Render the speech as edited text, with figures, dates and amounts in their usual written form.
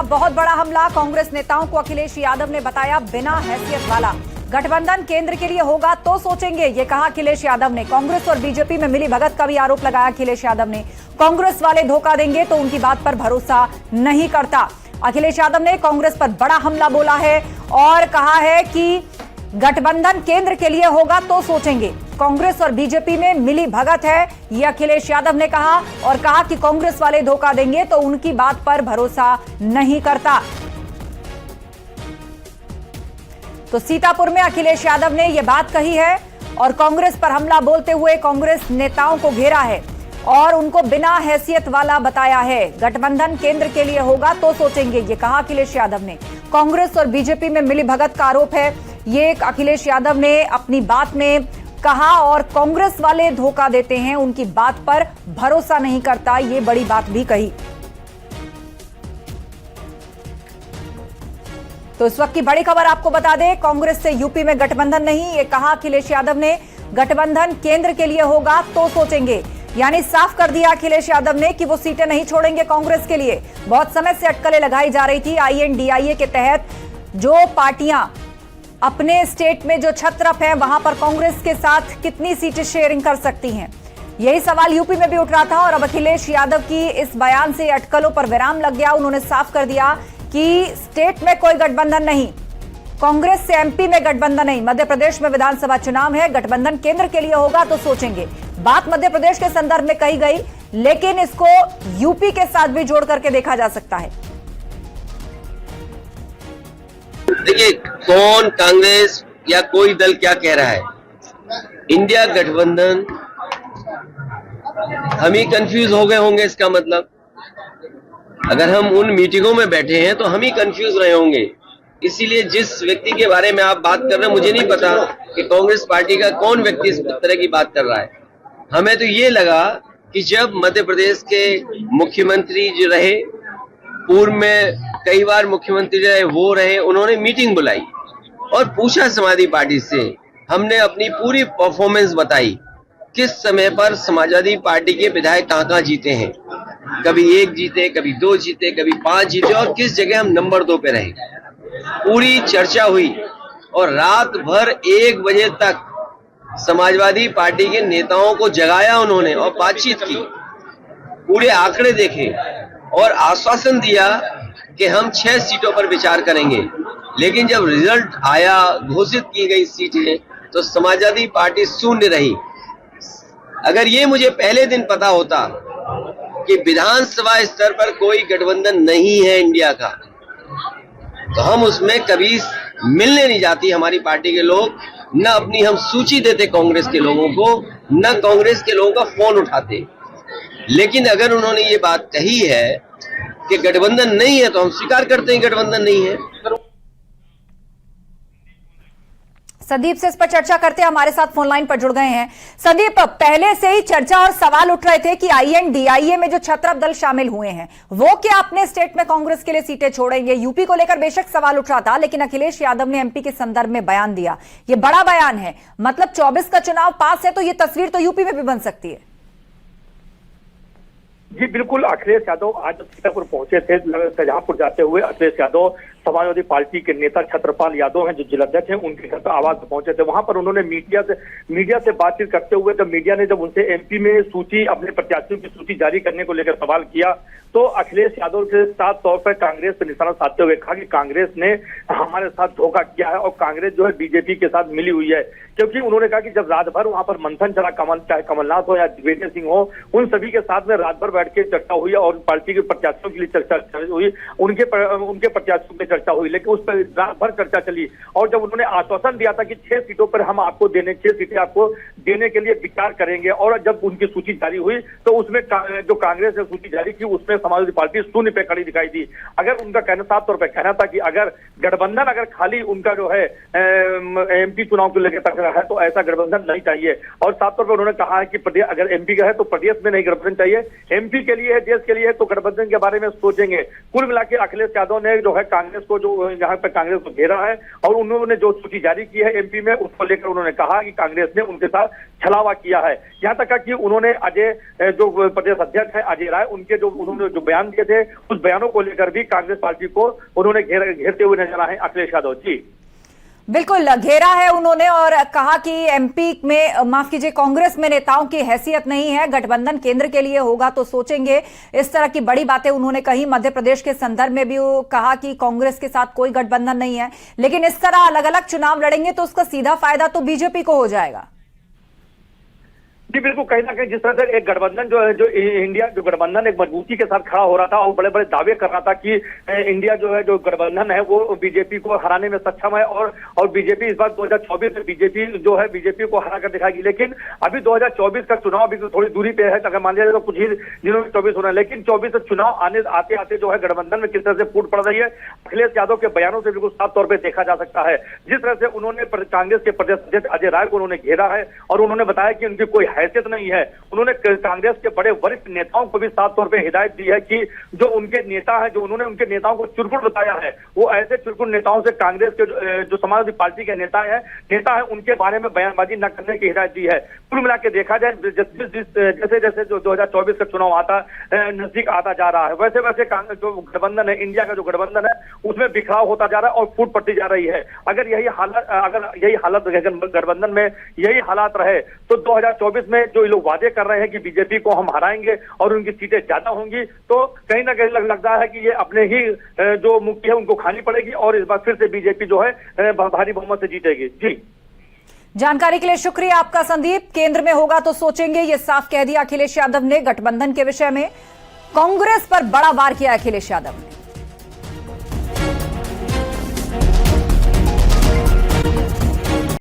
बहुत बड़ा हमला, कांग्रेस नेताओं को अखिलेश यादव ने बताया बिना हैसियत वाला। गठबंधन केंद्र के लिए होगा तो सोचेंगे, ये कहा अखिलेश यादव ने। कांग्रेस और बीजेपी में मिली भगत का भी आरोप लगाया अखिलेश यादव ने। कांग्रेस वाले धोखा देंगे तो उनकी बात पर भरोसा नहीं करता। अखिलेश यादव ने कांग्रेस पर बड़ा हमला बोला है और कहा है कि गठबंधन केंद्र के लिए होगा तो सोचेंगे। कांग्रेस और बीजेपी में मिली भगत है, ये अखिलेश यादव ने कहा और कहा कि कांग्रेस वाले धोखा देंगे तो उनकी बात पर भरोसा नहीं करता। तो सीतापुर में अखिलेश यादव ने यह बात कही है और कांग्रेस पर हमला बोलते हुए कांग्रेस नेताओं को घेरा है और उनको बिना हैसियत वाला बताया है। गठबंधन केंद्र के लिए होगा तो सोचेंगे, ये कहा अखिलेश यादव ने। कांग्रेस और बीजेपी में मिली भगत का आरोप है, ये अखिलेश यादव ने अपनी बात में कहा और कांग्रेस वाले धोखा देते हैं, उनकी बात पर भरोसा नहीं करता, ये बड़ी बात भी कही। तो इस वक्त की बड़ी खबर आपको बता दें, कांग्रेस से यूपी में गठबंधन नहीं, ये कहा अखिलेश यादव ने। गठबंधन केंद्र के लिए होगा तो सोचेंगे, यानी साफ कर दिया अखिलेश यादव ने कि वो सीटें नहीं छोड़ेंगे कांग्रेस के लिए। बहुत समय से अटकलें लगाई जा रही थी INDIA के तहत, जो पार्टियां अपने स्टेट में जो छत्रप हैं वहां पर कांग्रेस के साथ कितनी सीटें शेयरिंग कर सकती हैं, यही सवाल यूपी में भी उठ रहा था। और अब अखिलेश यादव की इस बयान से अटकलों पर विराम लग गया। उन्होंने साफ कर दिया कि स्टेट में कोई गठबंधन नहीं, कांग्रेस से MP में गठबंधन नहीं, मध्य प्रदेश में विधानसभा चुनाव है, गठबंधन केंद्र के लिए होगा तो सोचेंगे। बात मध्य प्रदेश के संदर्भ में कही गई, लेकिन इसको यूपी के साथ भी जोड़ करके देखा जा सकता है। देखिए, कौन कांग्रेस या कोई दल क्या कह रहा है, इंडिया गठबंधन, हम ही कंफ्यूज हो गए होंगे। इसका मतलब अगर हम उन मीटिंगों में बैठे हैं तो हम ही कंफ्यूज रहे होंगे। इसीलिए जिस व्यक्ति के बारे में आप बात कर रहे हैं, मुझे नहीं पता कि कांग्रेस पार्टी का कौन व्यक्ति इस तरह की बात कर रहा है। हमें तो ये लगा कि जब मध्य प्रदेश के मुख्यमंत्री जो रहे, पूर्व में कई बार मुख्यमंत्री रहे, वो रहे, उन्होंने मीटिंग बुलाई और पूछा समाजवादी पार्टी से। हमने अपनी पूरी परफॉर्मेंस बताई, किस समय पर समाजवादी पार्टी के विधायक कहां जीते हैं, कभी 1 जीते, कभी 2 जीते, कभी 5 जीते और किस जगह हम नंबर 2 पे रहे। पूरी चर्चा हुई और रात भर 1 बजे तक समाजवादी पार्टी के नेताओं को जगाया उन्होंने और बातचीत की, पूरे आंकड़े देखे और आश्वासन दिया कि हम 6 सीटों पर विचार करेंगे। लेकिन जब रिजल्ट आया, घोषित की गई सीटें, तो समाजवादी पार्टी शून्य रही। अगर ये मुझे पहले दिन पता होता कि विधानसभा स्तर पर कोई गठबंधन नहीं है इंडिया का, तो हम उसमें कभी मिलने नहीं जाती हमारी पार्टी के लोग, न अपनी हम सूची देते कांग्रेस के लोगों को, न कांग्रेस के लोगों का फोन उठाते। लेकिन अगर उन्होंने ये बात कही है कि गठबंधन नहीं है, तो हम स्वीकार करते हैं गठबंधन नहीं है। संदीप से इस पर चर्चा करते हैं, हमारे साथ फोन लाइन पर जुड़ गए हैं। संदीप, पहले से ही चर्चा और सवाल उठ रहे थे कि INDIA में जो छत्रप दल शामिल हुए हैं वो क्या अपने स्टेट में कांग्रेस के लिए सीटें छोड़ेंगे? यूपी को लेकर बेशक सवाल उठ रहा था, लेकिन अखिलेश यादव ने MP के संदर्भ में बयान दिया। ये बड़ा बयान है, मतलब 24 का चुनाव पास है तो ये तस्वीर तो यूपी में भी बन सकती है। जी बिल्कुल, अखिलेश यादव आज सीतापुर पहुंचे थे। शाहजहांपुर जाते हुए अखिलेश यादव समाजवादी पार्टी के नेता छत्रपाल यादव हैं, जो जिलाध्यक्ष हैं, उनके घर पर आवास में पहुंचे थे। वहां पर उन्होंने मीडिया से बातचीत करते हुए, जब मीडिया ने उनसे MP में सूची, अपने प्रत्याशियों की सूची जारी करने को लेकर सवाल किया, तो अखिलेश यादव के साफ तौर पर कांग्रेस पर निशाना साधते हुए कहा कि कांग्रेस ने हमारे साथ धोखा किया है और कांग्रेस जो है BJP के साथ मिली हुई है। क्योंकि उन्होंने कहा कि जब रात भर वहां पर मंथन चला, चाहे कमलनाथ हो या दिग्विजय सिंह हो, उन सभी के साथ में रात भर बैठ के चर्चा हुई और पार्टी के प्रत्याशियों के लिए चर्चा हुई, उनके प्रत्याशियों की चर्चा हुई, लेकिन उस पर रात भर चर्चा चली। और जब उन्होंने आश्वासन दिया था कि 6 सीटों पर हम आपको 6 सीटें आपको देने के लिए विचार करेंगे, और जब उनकी सूची जारी हुई तो उसमें जो कांग्रेस ने सूची जारी की उसमें समाजवादी पार्टी शून्य पे खड़ी दिखाई दी। अगर उनका कहना, साफ तौर पर कहना था कि अगर गठबंधन अगर खाली उनका जो है MP चुनाव को लेकर तक है तो ऐसा गठबंधन नहीं चाहिए। और साफ तौर पर उन्होंने कहा है कि प्रदेश अगर MP का है तो प्रदेश में नहीं गठबंधन चाहिए, एमपी के लिए है, देश के लिए है, तो गठबंधन के बारे में सोचेंगे। कुल मिला के अखिलेश यादव ने जो है कांग्रेस को, जो यहाँ पे कांग्रेस को घेरा है और उन्होंने जो सूची जारी की है एमपी में, उसको लेकर उन्होंने कहा कि कांग्रेस ने उनके साथ छलावा किया है। यहाँ तक कि उन्होंने अजय जो प्रदेश अध्यक्ष है अजय राय, उनके जो उन्होंने जो बयान दिए थे उस बयानों को लेकर भी कांग्रेस पार्टी को उन्होंने घेरते हुए नजर आए अखिलेश यादव जी। बिल्कुल घेरा है उन्होंने और कहा कि एमपी में, माफ कीजिए, कांग्रेस में नेताओं की हैसियत नहीं है, गठबंधन केंद्र के लिए होगा तो सोचेंगे। इस तरह की बड़ी बातें उन्होंने कही। मध्य प्रदेश के संदर्भ में भी वो कहा कि कांग्रेस के साथ कोई गठबंधन नहीं है, लेकिन इस तरह अलग अलग चुनाव लड़ेंगे तो उसका सीधा फायदा तो बीजेपी को हो जाएगा। जी बिल्कुल, कहीं ना कहीं जिस तरह से एक गठबंधन जो है, जो इंडिया जो गठबंधन एक मजबूती के साथ खड़ा हो रहा था और बड़े बड़े दावे कर रहा था कि इंडिया जो है, जो गठबंधन है वो बीजेपी को हराने में सक्षम है और बीजेपी इस बार 2024 में बीजेपी जो है बीजेपी को हरा कर दिखाएगी। लेकिन अभी 2024 का चुनाव भी थोड़ी दूरी पे है, अगर मान लिया जाए तो कुछ ही दिनों में 24 होना है, लेकिन 24 से चुनाव आते आते जो है गठबंधन में किस तरह से फूट पड़ रही है अखिलेश यादव के बयानों से बिल्कुल साफ तौर पर देखा जा सकता है। जिस तरह से उन्होंने कांग्रेस के प्रदेश अध्यक्ष अजय राय को उन्होंने घेरा है और उन्होंने बताया कि उनकी कोई हैसियत नहीं है। उन्होंने कांग्रेस के बड़े वरिष्ठ नेताओं को भी साफ तौर पे हिदायत दी है कि जो उनके नेता हैं, जो उन्होंने उनके नेताओं को चुरकुट बताया है, वो ऐसे चुरकुट नेताओं से कांग्रेस के जो समाजवादी पार्टी के नेता है उनके बारे में बयानबाजी न करने की हिदायत दी है। कुल मिला के देखा जाए जैसे जैसे जो 2024 का चुनाव नजदीक आता जा रहा है, वैसे वैसे जो गठबंधन है, इंडिया का जो गठबंधन है, उसमें बिखराव होता जा रहा है और फूट पड़ती जा रही है। अगर यही हालत गठबंधन में यही हालात रहे तो 2024 में जो लोग वादे कर रहे हैं कि बीजेपी को हम हराएंगे और उनकी सीटें ज्यादा होंगी, तो कहीं ना कहीं लगता है कि ये अपने ही जो मुक्ति है उनको खानी पड़ेगी और इस बार फिर से बीजेपी जो है भारी बहुमत से जीतेगी। जी, जानकारी के लिए शुक्रिया आपका संदीप। केंद्र में होगा तो सोचेंगे, ये साफ कह दिया अखिलेश यादव ने। गठबंधन के विषय में कांग्रेस पर बड़ा वार किया अखिलेश यादव ने।